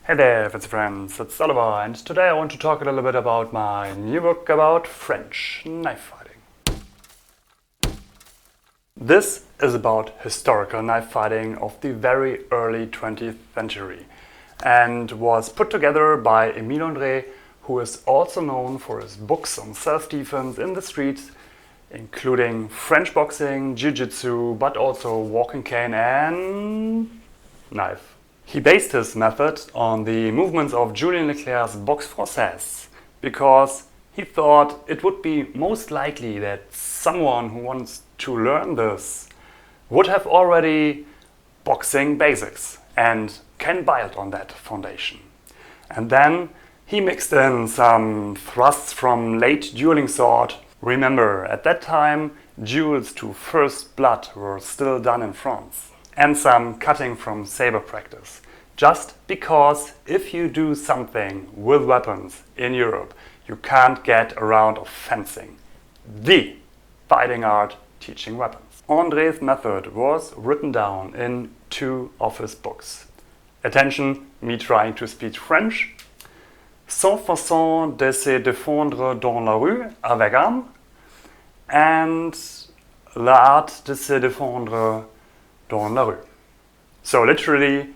Hey there, fancy friends, it's Oliver, and today I want to talk a little bit about my new book about French knife fighting. This is about historical knife fighting of the very early 20th century and was put together by Emile Andre, who is also known for his books on self-defense in the streets, including French boxing, jiu-jitsu, but also walking cane and knife. He based his method on the movements of Julien Leclerc's boxe française because he thought it would be most likely that someone who wants to learn this would have already boxing basics and can build on that foundation. And then he mixed in some thrusts from late dueling sword. Remember, at that time, duels to first blood were still done in France. And some cutting from sabre practice. Just because if you do something with weapons in Europe, you can't get around of fencing, the fighting art teaching weapons. André's method was written down in 2 of his books. Attention, me trying to speak French. Sans façon de se défendre dans la rue avec arme, and l'art de se défendre dans la rue. So literally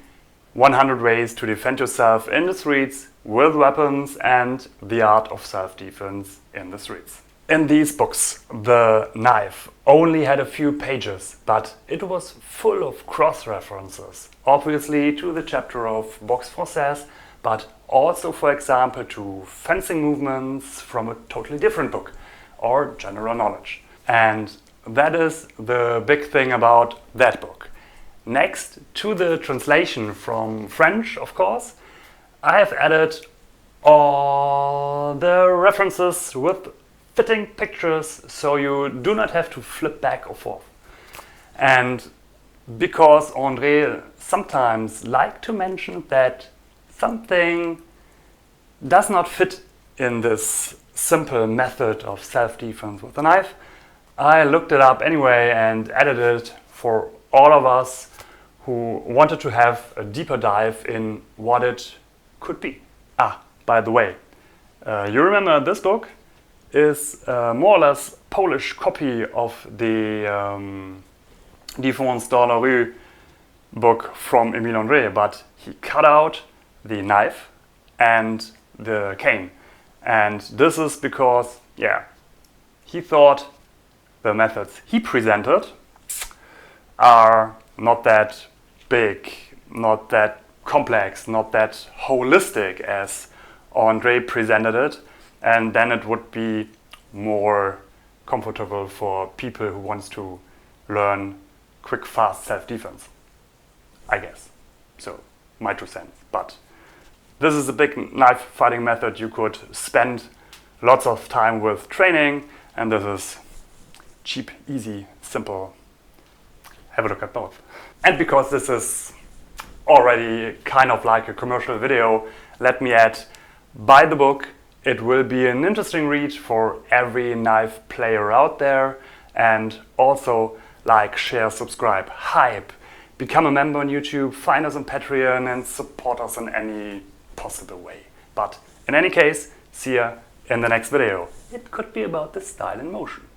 100 ways to defend yourself in the streets with weapons and the art of self-defense in the streets. In these books, the knife only had a few pages, but it was full of cross-references, obviously to the chapter of boxe française, but also, for example, to fencing movements from a totally different book, or general knowledge. And that is the big thing about that book. Next to the translation from French, of course, I have added all the references with fitting pictures so you do not have to flip back or forth. And because André sometimes liked to mention that something does not fit in this simple method of self-defense with a knife, I looked it up anyway and added it for all of us who wanted to have a deeper dive in what it could be. By the way, you remember this book is more or less Polish copy of the Défense dans la rue book from Emile Andre, but he cut out the knife and the cane. And this is because, he thought the methods he presented are not that big, not that complex, not that holistic as Andre presented it, and then it would be more comfortable for people who wants to learn quick, fast self-defense, I guess. So, my 2 cents. But this is a big knife fighting method you could spend lots of time with training, and this is cheap, easy, simple. Have a look at both. And because this is already kind of like a commercial video, let me add, buy the book. It will be an interesting read for every knife player out there. And also like, share, subscribe, hype, become a member on YouTube, find us on Patreon and support us in any possible way. But in any case, see ya in the next video. It could be about the style in motion.